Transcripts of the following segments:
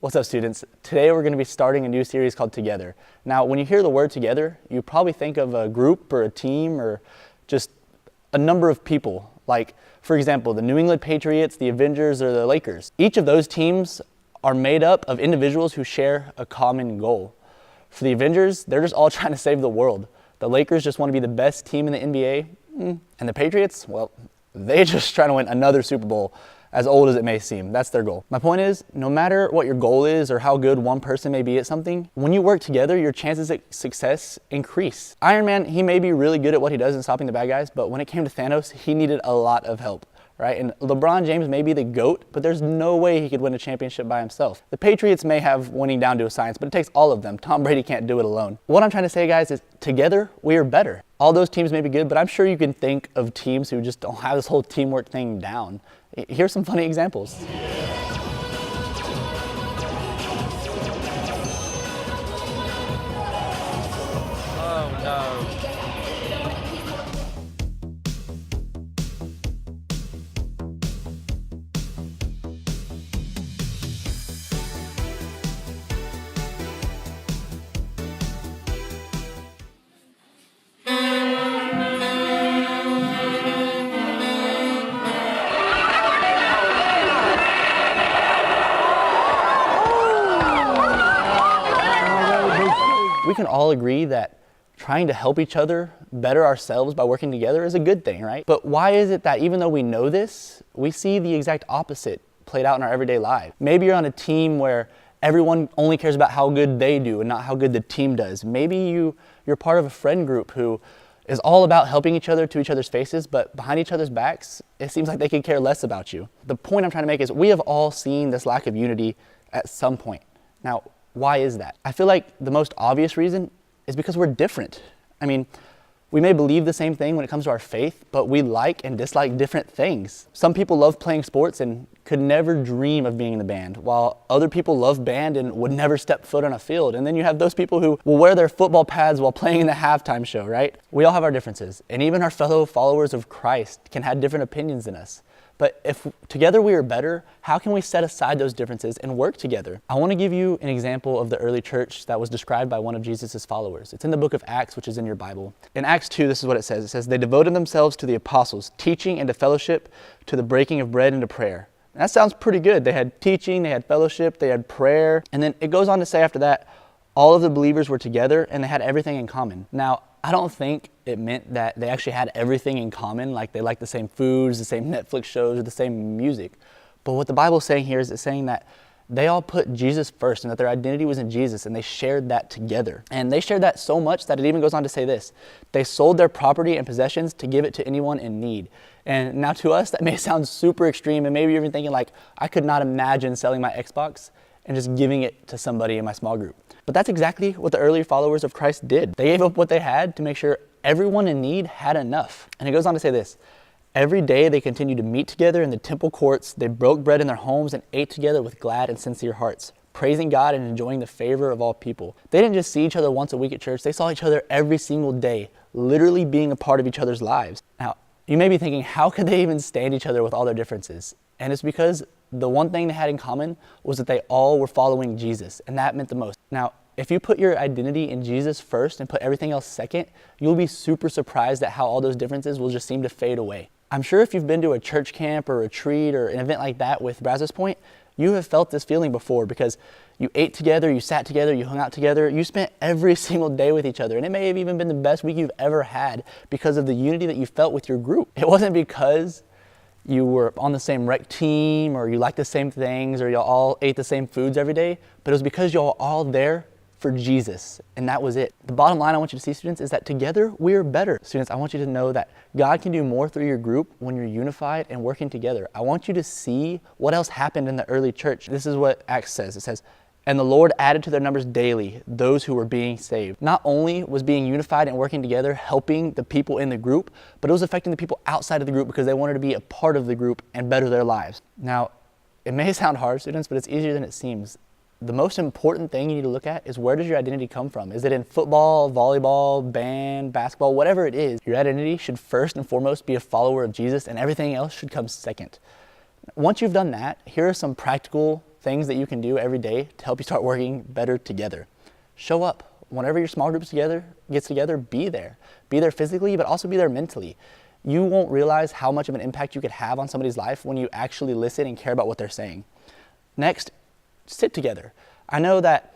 What's up, students? Today we're going to be starting a new series called Together. Now, when you hear the word together, you probably think of a group or a team or just a number of people. Like, for example, the New England Patriots, the Avengers, or the Lakers. Each of those teams are made up of individuals who share a common goal. For the Avengers, they're just all trying to save the world. The Lakers just want to be the best team in the NBA. And the Patriots, well, they just trying to win another Super Bowl. As old as it may seem, that's their goal. My point is, no matter what your goal is or how good one person may be at something, when you work together, your chances of success increase. Iron Man, he may be really good at what he does in stopping the bad guys, but when it came to Thanos, he needed a lot of help, right? And LeBron James may be the GOAT, but there's no way he could win a championship by himself. The Patriots may have winning down to a science, but it takes all of them. Tom Brady can't do it alone. What I'm trying to say, guys, is together, we are better. All those teams may be good, but I'm sure you can think of teams who just don't have this whole teamwork thing down. Here's some funny examples. Oh no. We can all agree that trying to help each other better ourselves by working together is a good thing, right? But why is it that even though we know this, we see the exact opposite played out in our everyday life? Maybe you're on a team where everyone only cares about how good they do and not how good the team does. Maybe you're part of a friend group who is all about helping each other to each other's faces, but behind each other's backs, it seems like they could care less about you. The point I'm trying to make is we have all seen this lack of unity at some point. Now, why is that? I feel like the most obvious reason is because we're different. I mean, we may believe the same thing when it comes to our faith, but we like and dislike different things. Some people love playing sports and could never dream of being in the band, while other people love band and would never step foot on a field. And then you have those people who will wear their football pads while playing in the halftime show, right? We all have our differences, and even our fellow followers of Christ can have different opinions than us. But if together we are better, how can we set aside those differences and work together? I want to give you an example of the early church that was described by one of Jesus' followers. It's in the book of Acts, which is in your Bible. In Acts 2, this is what it says. It says, "They devoted themselves to the apostles, teaching and to fellowship, to the breaking of bread and to prayer." And that sounds pretty good. They had teaching, they had fellowship, they had prayer. And then it goes on to say after that, all of the believers were together and they had everything in common. Now, I don't think it meant that they actually had everything in common, like they liked the same foods, the same Netflix shows, or the same music. But what the Bible's saying here is it's saying that they all put Jesus first and that their identity was in Jesus, and they shared that together. And they shared that so much that it even goes on to say this: they sold their property and possessions to give it to anyone in need. And now to us, that may sound super extreme, and maybe you're even thinking like, I could not imagine selling my Xbox and just giving it to somebody in my small group. But that's exactly what the early followers of Christ did. They gave up what they had to make sure everyone in need had enough. And it goes on to say this: every day they continued to meet together in the temple courts. They broke bread in their homes and ate together with glad and sincere hearts, praising God and enjoying the favor of all people. They didn't just see each other once a week at church. They saw each other every single day, literally being a part of each other's lives. Now, you may be thinking, how could they even stand each other with all their differences? And it's because the one thing they had in common was that they all were following Jesus, and that meant the most. Now, if you put your identity in Jesus first and put everything else second, you'll be super surprised at how all those differences will just seem to fade away. I'm sure if you've been to a church camp or a retreat or an event like that with Brazos Point, you have felt this feeling before, because you ate together, you sat together, you hung out together, you spent every single day with each other, and it may have even been the best week you've ever had because of the unity that you felt with your group. It wasn't because you were on the same rec team or you liked the same things or y'all all ate the same foods every day, but it was because y'all were all there for Jesus, and that was it. The bottom line I want you to see, students, is that together we are better. Students, I want you to know that God can do more through your group when you're unified and working together. I want you to see what else happened in the early church. This is what Acts says. It says, And the Lord added to their numbers daily those who were being saved. Not only was being unified and working together helping the people in the group, but it was affecting the people outside of the group because they wanted to be a part of the group and better their lives. Now, it may sound hard, students, but it's easier than it seems. The most important thing you need to look at is, where does your identity come from? Is it in football, volleyball, band, basketball, whatever it is? Your identity should first and foremost be a follower of Jesus, and everything else should come second. Once you've done that, here are some practical things that you can do every day to help you start working better together. Show up. Whenever your small group gets together, be there. Be there physically, but also be there mentally. You won't realize how much of an impact you could have on somebody's life when you actually listen and care about what they're saying. Next, sit together. I know that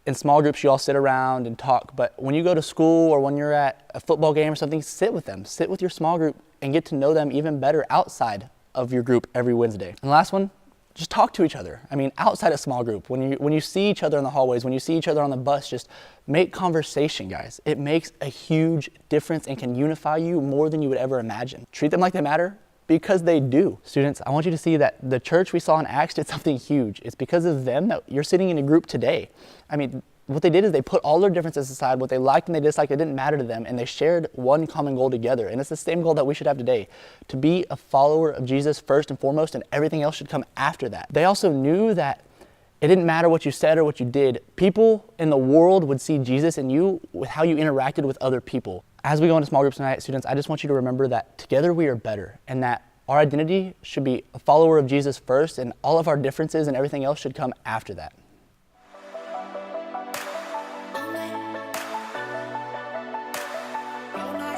in small groups you all sit around and talk, but when you go to school or when you're at a football game or something, sit with them. Sit with your small group and get to know them even better outside of your group every Wednesday. And the last one, just talk to each other. I mean, outside of small group, when you see each other in the hallways, when you see each other on the bus, just make conversation, guys. It makes a huge difference and can unify you more than you would ever imagine. Treat them like they matter, because they do. Students, I want you to see that the church we saw in Acts did something huge. It's because of them that you're sitting in a group today. I mean, what they did is they put all their differences aside. What they liked and they disliked, it didn't matter to them, and they shared one common goal together. And it's the same goal that we should have today, to be a follower of Jesus first and foremost, and everything else should come after that. They also knew that it didn't matter what you said or what you did. People in the world would see Jesus in you with how you interacted with other people. As we go into small groups tonight, students, I just want you to remember that together we are better, and that our identity should be a follower of Jesus first, and all of our differences and everything else should come after that. All night.